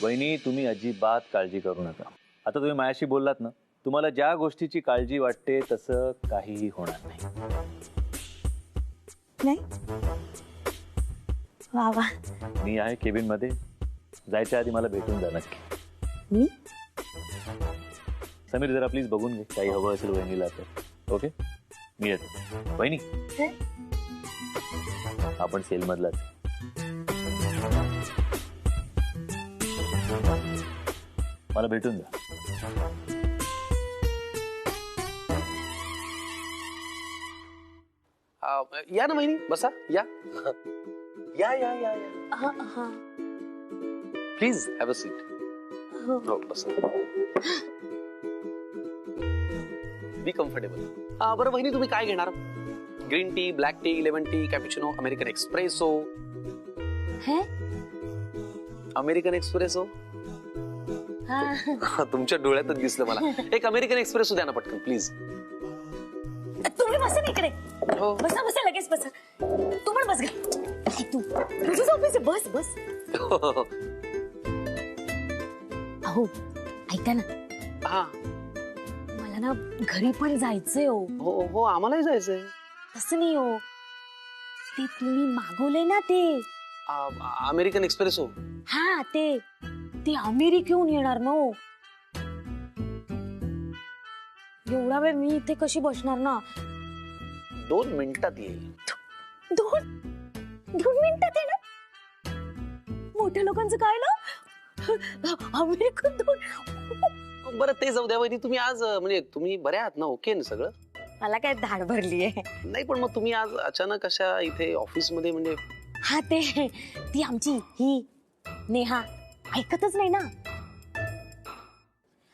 वहिनी, तुम्ही अजिबात काळजी करू नका. आता तुम्ही माझ्याशी बोललात ना, तुम्हाला ज्या गोष्टीची काळजी वाटते तसं काहीही होणार नाही. नाही वा वा. मी आहे केबिन मध्ये. जायच्या आधी मला भेटून जा नक्की. मी समीर, जरा प्लीज बघून घे, काही हवं असेल वहिनीला तर. ओके, मी येतो. वहिनी, आपण सेल मधलाच. मला भेटून जा. या ना वहिनी, बसा. या या या या या. Please have a seat. हो, बसा. Be comfortable. बरं वहिनी, तुम्ही काय घेणार? Green tea, black tea, lemon tea, cappuccino, American espresso? American espresso? तुमच्या डोळ्यातच दिसलं मला. एक अमेरिकन एक्सप्रेसो द्या ना पटकन प्लीज. तुम्ही बसा ना इकडे. हो. बसा बसा, लगेच बसा. तू पण बस ग. तू तुझंच ऑफिस आहे, बस बस. अहो ऐका ना. हा. मला ना घरी पण जायचंय हो. हो हो, आम्हालाही जायचंय. तसं नाही हो, ते तुम्ही मागवले ना ते अमेरिकन एक्सप्रेसो. हा, ते अमेरिकेहून येणार ना हो. एवढा वेळ मी इथे कशी बसणार ना. 2 मिनिटात येईल. 2 मिनिटात येणार? मोठ्या लोकांचं काय ना, अमेरिकन 2. बरं ते जाऊ द्या वहिनी, तुम्ही आज म्हणजे तुम्ही बऱ्या आहात ना? ओके ना सगळं? मला काय धाड भरलीये. नाही पण मग तुम्ही आज अचानक अशा इथे ऑफिस मध्ये म्हणजे? हा, ती आमची ही नेहा ऐकतच नाही ना.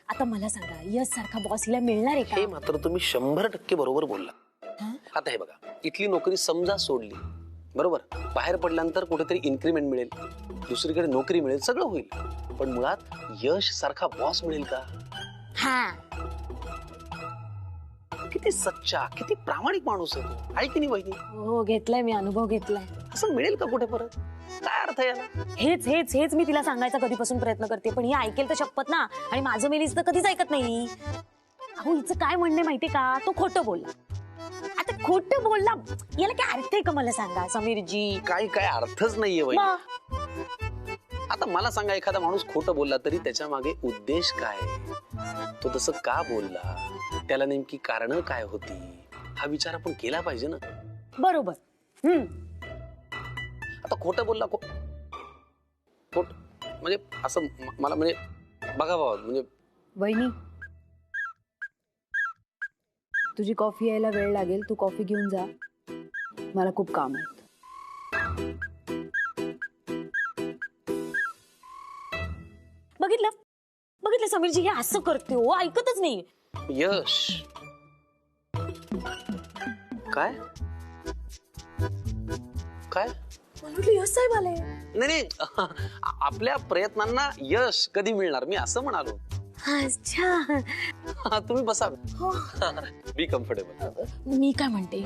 आता मला सांगा, यश सारखा बॉस हिला मिळणार आहे हे का? मात्र तुम्ही 100% बरोबर बोलला. आता हे बघा, इथली नोकरी समजा सोडली, बरोबर, बाहेर पडल्यानंतर कुठेतरी इन्क्रीमेंट मिळेल, दुसरीकडे नोकरी मिळेल, सगळं होईल. पण मुळात यश सारखा बॉस मिळेल का? हा, किती सच्चा, किती प्रामाणिक माणूस आहे तो. आहे की नाही वहिनी? हो, घेतलाय मी, अनुभव घेतलाय. असं मिळेल का कुठे परत? काय अर्थ आहे याला? हेच मी तिला सांगायचा कधीपासून प्रयत्न करते, पण ही ऐकेल तर शपथ ना. आणि माझं मेलीच तर कधीच ऐकत नाही. अहो हिचं काय म्हणणे माहितीये का, तो खोटं बोलला. आता खोटं बोलला याला काय अर्थ आहे का मला सांगा समीरजी? काय अर्थच नाहीये वहिनी. आता मला सांगा, एखादा माणूस खोटं बोलला तरी त्याच्या मागे उद्देश काय? तो तसं का बोलला? त्याला नेमकी कारण काय होती? हा विचार आपण केला पाहिजे ना. बरोबर. आता खोटं बोलला, खोट म्हणजे असं मला म्हणजे बघा बाबा, म्हणजे वहिनी, तुझी कॉफी यायला वेळ लागेल, तू कॉफी घेऊन जा, मला खूप काम आहे. बघितलं समीरजी, हे असं करते हो, ऐकतच नाही. यश काय काय म्हटलं यश साहेब आले. नाही आपल्या प्रयत्नांना यश कधी मिळणार, मी असं म्हणालो. अच्छा, तुम्ही बसा. हो. Be comfortable. मी काय म्हणते,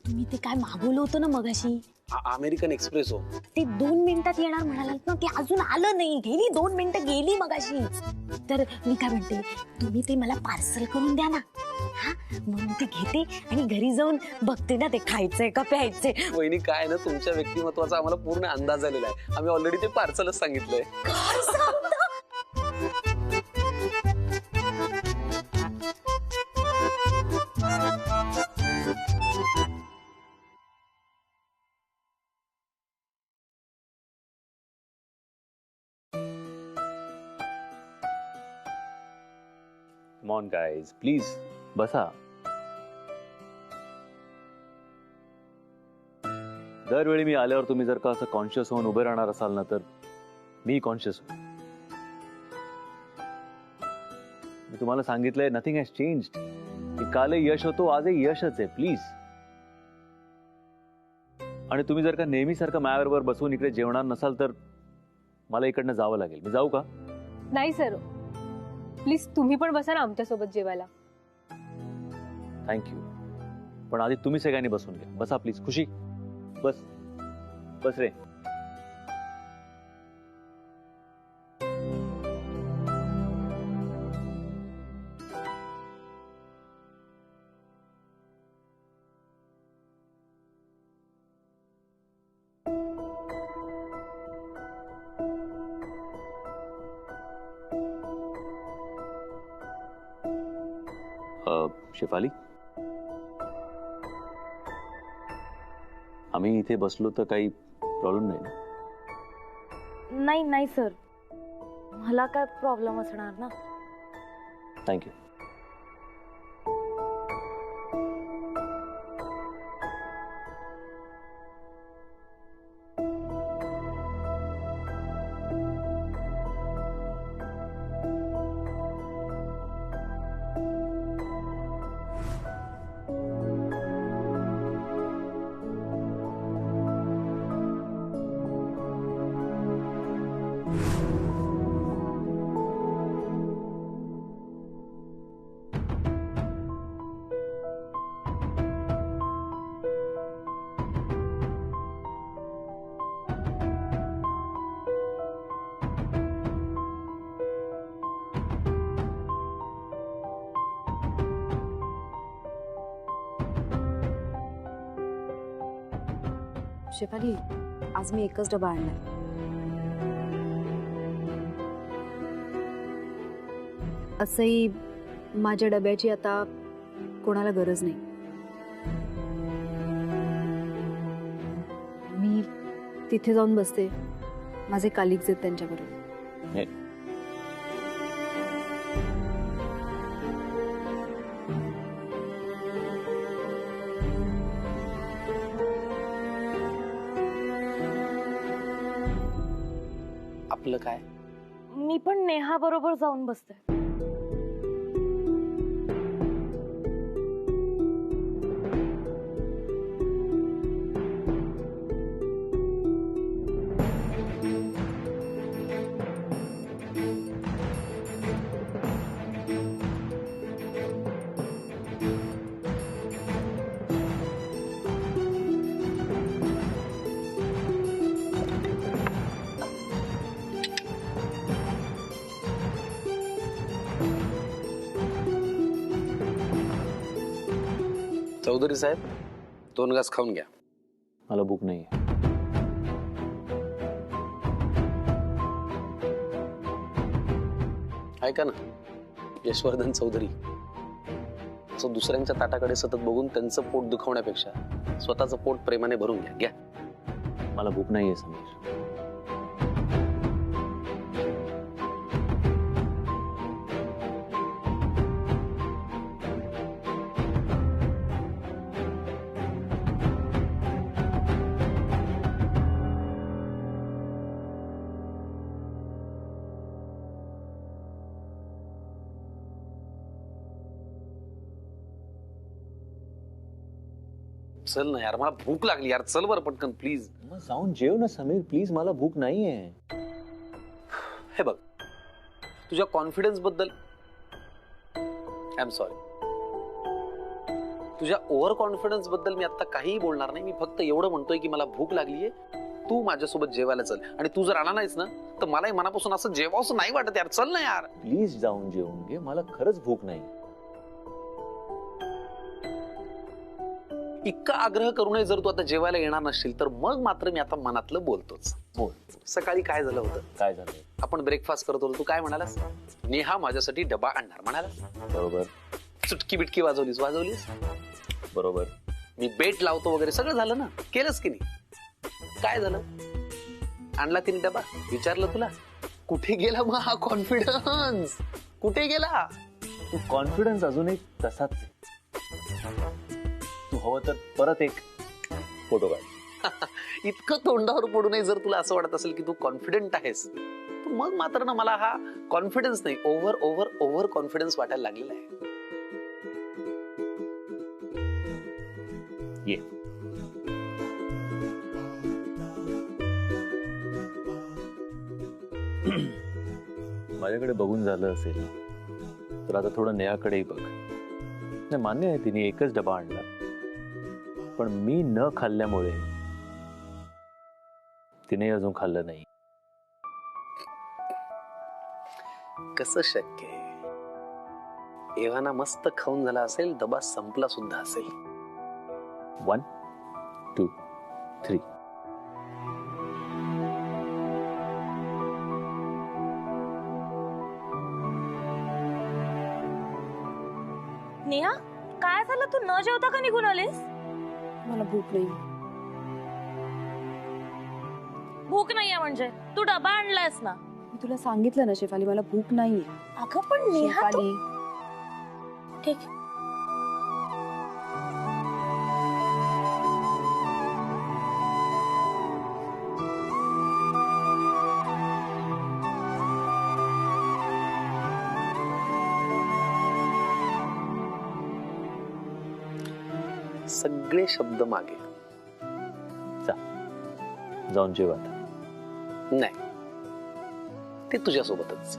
तुम्ही ते काय मागवलं होतं ना मगाशी, अमेरिकन एक्सप्रेसो, ते 2 मिनिटात येणार म्हणालात ना, ते अजून आलं नाही. गेली 2 मिनिटं गेली मगाशी. तर मी काय म्हणते, तुम्ही ते मला पार्सल करून द्या ना. हा, मग मी ते घेते आणि घरी जाऊन बघते ना ते खायचंय का प्यायचंय. वहिनी काय ना, तुमच्या व्यक्तिमत्वाचा आम्हाला पूर्ण अंदाज आलेला आहे. आम्ही ऑलरेडी ते पार्सलच सांगितलंय. काय सांगता? Come on guys, please बसा. दरवेळी मी आल्यावर तुम्ही जर का असं कॉन्शियस होऊन उभे राहणार असाल ना, तर मी कॉन्शियस होईल. मी तुम्हाला सांगितलंय, नथिंग हॅज चेंज्ड. की कालही यश होतो, आजही यशच आहे. प्लीज. आणि तुम्ही जर का नेहमी सारखं माझ्याबरोबर बसून इकडे जेवणार नसाल तर मला इकडनं जावं लागेल. मी जाऊ का? नाही सर, प्लीज तुम्ही पण बसा ना आमच्या सोबत जेवायला. थँक्यू, पण आधी तुम्ही सगळ्यांनी बसून घ्या. बसा प्लीज. खुशी बस, बस रे. शेफाली, आम्ही इथे बसलो तर काही प्रॉब्लेम नाही ना? नाही नाही सर, मला काय प्रॉब्लेम असणार ना. थँक्यू. शेफाली, आज मी एकच डबा आणलाय. असंही माझ्या डब्याची आता कोणाला गरज नाही. मी तिथे जाऊन बसते, माझे कलिग्स आहेत त्यांच्याबरोबर. हे, आपलं काय? मी पण नेहा बरोबर जाऊन बसते. चौधरी साहेब, 2 घास खाऊन घ्या. मला भूक नाही. ऐका ना, यशवर्धन चौधरी, असं दुसऱ्यांच्या ताटाकडे सतत बघून त्यांचं पोट दुखवण्यापेक्षा स्वतःचं पोट प्रेमाने भरून घ्या. घ्या. मला भूक नाहीये समीर. चल ना यार, मला भूक लागली यार. चल बरं पटकन प्लीज. मग जाऊन जेव ना समीर, प्लीज. मला भूक नाहीये. हे बघ, तुझ्या कॉन्फिडन्स बद्दल आय एम सॉरी. तुझ्या ओव्हर कॉन्फिडन्स बद्दल मी आता काहीही बोलणार नाही. मी फक्त एवढं म्हणतोय की मला भूक लागलीये, तू माझ्यासोबत जेवायला चल. आणि तू जर आला नाहीस ना तर मलाही मनापासून असं जेवावंसं नाही वाटत यार. चल ना यार. प्लीज जाऊन जेवून घे. मला खरंच भूक नाही. इतका आग्रह करूनही जर तू आता जेवायला येणार नसशील तर मग मात्र मी आता मनातलं बोलतोच. बोल. सकाळी काय झालं होतं? काय झालं? आपण ब्रेकफास्ट करत होतो, तू काय म्हणालास? नेहा माझ्यासाठी डबा आणणार म्हणालास. बरोबर. चुटकी बिटकी वाजवलीस. बरोबर. मी बेट लावतो वगैरे सगळं झालं ना, केलंस की नाही? काय झालं? आणला तिने डबा, विचारलं तुला कुठे गेला मग हा कॉन्फिडन्स? कुठे गेला? तू कॉन्फिडन्स अजूनही तसाच आहे. तू हवं तर परत एक फोटो काढ. इतकं तोंडावर पडूनही जर तुला असं वाटत असेल की तू कॉन्फिडंट आहेस, तर मग मात्र ना मला हा कॉन्फिडन्स नाही, ओव्हर कॉन्फिडन्स वाटायला लागलेला आहे. ये. माझ्याकडे बघून झालं असेल तर आता थोडं नेहाकडेही बघ. नाही, मान्य आहे तिने एकच डबा आणला, पण मी न खाल्ल्यामुळे तिने अजून खाल्लं नाही. कसं शक्य आहे? एव्हाना मस्त खाऊन झाला असेल, डबा संपला सुद्धा असेल. 1 2 3. नेहा काय झालं, तू न जेवता का निघून आलीस? मला भूक नाही. भूक नाहीये म्हणजे तू डबा आणलायस ना? मी तुला सांगितलं ना शेफाली, मला भूक नाहीये. अगं पण नेहा तू... शेफाली, ठीक. सगळे शब्द मागे. जाऊन जेव आता. नाही, ते तुझ्यासोबतच.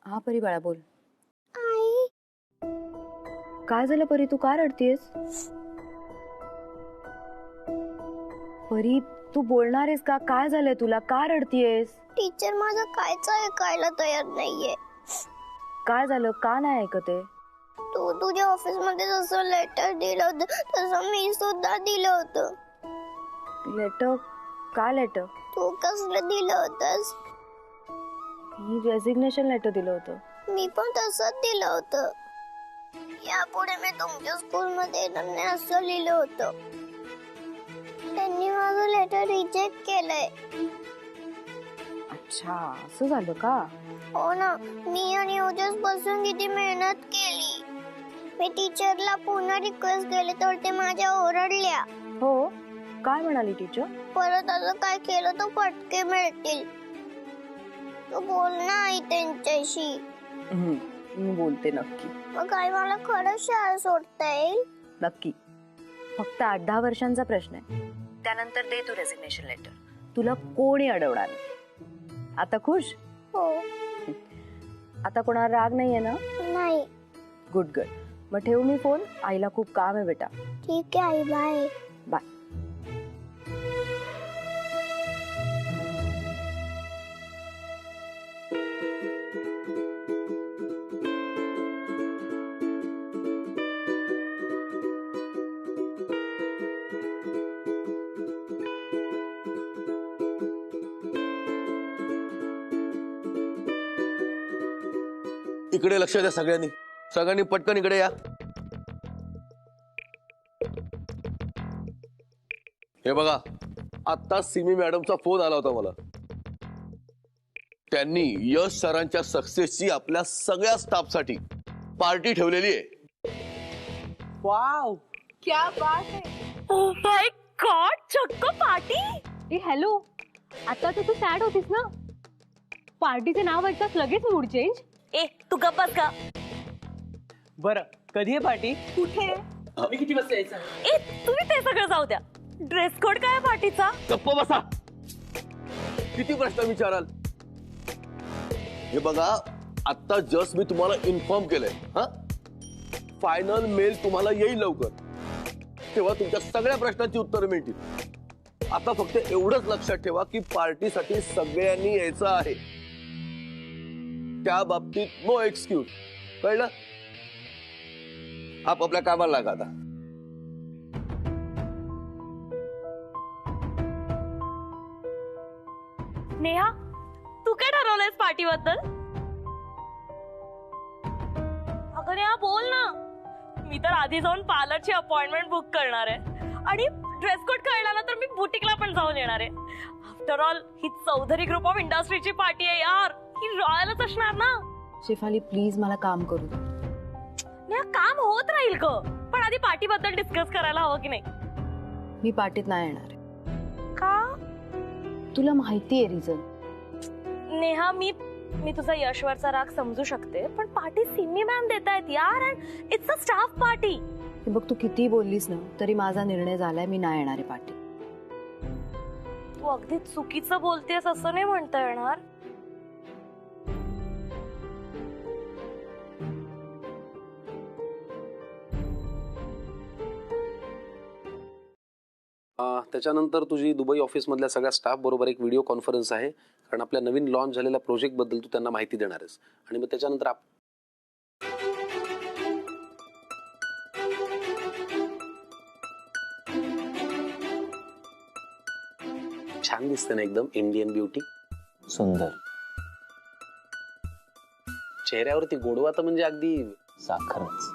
हा परी बाळा बोल. काय झालं परी, तू का रडतीयस? परी तू बोलणार आहेस का? काय झालंय तुला, का रडतीयस? टीचर माझं कायच ऐकायला तयार नाहीये. काय झालं, का नाही ऐकते? तू तुझ्या ऑफिस मध्ये जसं लेटर दिलं होतं तसं मी सुद्धा दिलं होतं. लेटर? का लेटर? तू कसलं दिलं होतंस? मी रेजिग्नेशन लेटर दिलं होतं. मी पण तसंच दिलं होतं. यापुढे मी तुमच्या स्कूल मध्ये येणार नाही असं लिहिलं होतं. त्यांनी माझं लेटर रिजेक्ट केलंय. अच्छा, असं झालं का? हो ना, मी आणि ओजस बसून किती मेहनत केली. मी टीचरला पुन्हा रिक्वेस्ट केली तर ते माझ्या ओरडल्या. हो, काय म्हणाली टीचर? परत असं काय केलं तर फटके मिळतील. तू बोल ना आई त्यांच्याशी. मी बोलते नक्की. मग आई मला खरंच शाळा सोडता येईल? नक्की. फक्त 8-10 वर्षांचा प्रश्न आहे. त्यानंतर दे तू रेजिग्नेशन लेटर. तुला कोणी अडवणार नाही. आता खुश? हो. आता कोणाला राग नाहीये ना? नाही. Good good. मग ठेवू मी फोन, आईला खूप काम आहे बेटा. ठीक आहे आई, बाय. बाय. इकडे लक्ष द्या सगळ्यांनी. सगळ्यांनी पटकन इकडे या. हे बघा, आता सिमी मॅडमचा फोन आला होता मला. त्यांनी यश सरांच्या सक्सेसची आपल्या सगळ्या स्टाफसाठी पार्टी ठेवलेली आहे. वाव, क्या बात है. ओ माय गॉड, चक्क पार्टी. ए हॅलो, आता तर तू सॅड होतीस ना, पार्टीचे नाव ऐकताच लगेच मूड चेंज. ए तू गप्पच का. बरं, कधी आहे पार्टी? कुठे? आम्ही किती वाजता यायचं? ए तुम्ही ते सगळं जाऊ द्या. ड्रेस कोड काय पार्टीचा? गप्प बसा. किती प्रश्न विचाराल? हे बघा, आता जस्ट मी तुम्हाला इन्फॉर्म केलंय. हा, फायनल मेल तुम्हाला येईल लवकर. तेव्हा तुमच्या सगळ्या प्रश्नांची उत्तरं मिळतील. आता फक्त एवढंच लक्षात ठेवा की पार्टीसाठी सगळ्यांनी यायचं आहे. त्या बाबतीत नो एक्सक्यूज. कळलं? आपल्या कामाला लागा आता. नेहा, तू काय ठरवलंयस पार्टी बद्दल? अगं नेहा बोल ना. मी तर आधी जाऊन पार्लरची अपॉइंटमेंट बुक करणार आहे आणि ड्रेस कोड कळला ना तर मी बुटीकला पण जाऊन येणार आहे. आफ्टर ऑल ही चौधरी ग्रुप ऑफ इंडस्ट्रीची पार्टी आहे यार. ही रॉयलच असणार ना. शेफाली प्लीज मला काम करू दे. नेहा काम होत राहील ग, पण आधी पार्टी बद्दल डिस्कस करायला हवं की नाही? मी पार्टीत नाही येणार. का? तुला माहिती आहे रिझन. नेहा, मी तुझा यशवरचा राग समजू शकते, पण पार्टी सिमी मॅम देतायत यार, and it's a staff party. हे बघ, तू किती बोललीस ना तरी माझा निर्णय झालाय, मी नाही येणार आहे पार्टी. तू अगदी चुकीचं बोलतेस असं नाही म्हणता येणार. त्याच्यानंतर तुझी दुबई ऑफिस मधल्या सगळ्या स्टाफ बरोबर एक व्हिडिओ कॉन्फरन्स आहे, कारण आपल्या नवीन लॉन्च झालेल्या प्रोजेक्ट बद्दल तू त्यांना माहिती देणार आहेस. आणि मग त्याच्यानंतर छान दिसते ना एकदम इंडियन ब्युटी. सुंदर. चेहऱ्यावरती गोडवा तर म्हणजे अगदी साखरच.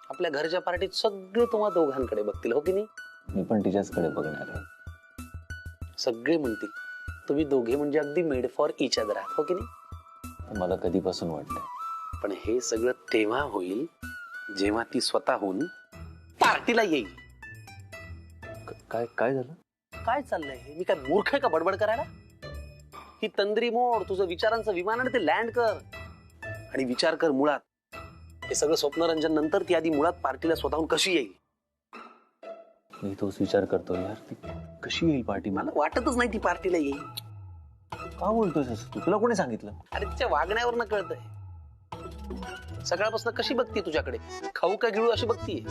आपल्या घरच्या पार्टीत सगळे तुम्हा दोघांकडे बघतील, हो की नाही? मी पण तिच्याचकडे बघणार आहे. सगळे म्हणतील तुम्ही दोघे म्हणजे अगदी मेड फॉर इच अदर आहात, हो की नाही? तर मला कधीपासून वाटतंय. पण हे सगळं तेव्हा होईल जेव्हा ती स्वतःहून पार्टीला येईल. काय काय झालं? काय चाललंय हे? मी काय मूर्ख आहे का बडबड करायला? ही तंद्री मोड, तुझं विचारांचं विमान आणि ते लँड कर आणि विचार कर मुळात हे सगळं स्वप्नरंजन नंतर ती आधी मुळात पार्टीला स्वतःहून कशी येईल. मी तोच विचार करतो यार, ती कशी येईल पार्टी? मला वाटतच नाही ती पार्टीला येईल. का बोलतोयस असं? तू तुला कोणी सांगितलं? अरे तिच्या वागण्यावर कळतंय. सकाळपासून कशी बघती तुझ्याकडे, खाऊ का गिळू अशी बघतीये.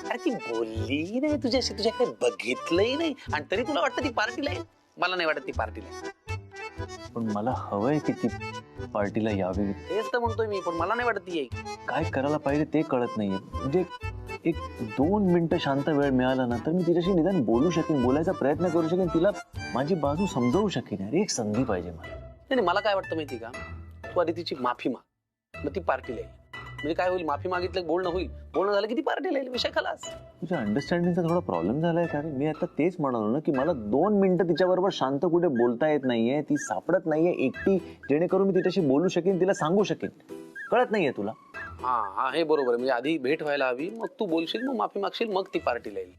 अरे ती बोलली नाही तुझ्याशी, तुझ्याकडे बघितलंही नाही आणि तरी तुला वाटतं ती पार्टीला येईल. मला नाही वाटत ती पार्टीला येईल. पण मला हवंय की ती पार्टीला यावी. तेच तर म्हणतोय मी, पण मला नाही वाटत ती येईल. काय करायला पाहिजे ते कळत नाहीये. म्हणजे एक 2 मिनिटं शांत वेळ मिळाला ना तर मी तिच्याशी निदान बोलू शकेन, बोलायचा प्रयत्न करू शकेन, तिला माझी बाजू समजावू शकेन. अरे एक संधी पाहिजे मला. नाही मला काय वाटतं माहिती का, तू आधी तिची माफी माग, मग ती पार्टीला येईल. म्हणजे काय होईल, माफी मागितलं बोलणं होईल, बोलणं झालं की ती पार्टीला येईल, विषय खलास. तुझ्या अंडरस्टँडिंगचा थोडा प्रॉब्लेम झालाय का रे? मी आता तेच म्हणालो ना की मला 2 मिनिटं तिच्याबरोबर शांत कुठे बोलता येत नाहीये, ती सापडत नाहीये एकटी, जेणेकरून मी तिच्याशी बोलू शकेन, तिला सांगू शकेन. कळत नाहीये तुला? हा हा हे बरोबर आहे. म्हणजे आधी भेट व्हायला हवी, मग तू बोलशील, मग माफी मागशील, मग ती पार्टीला येईल.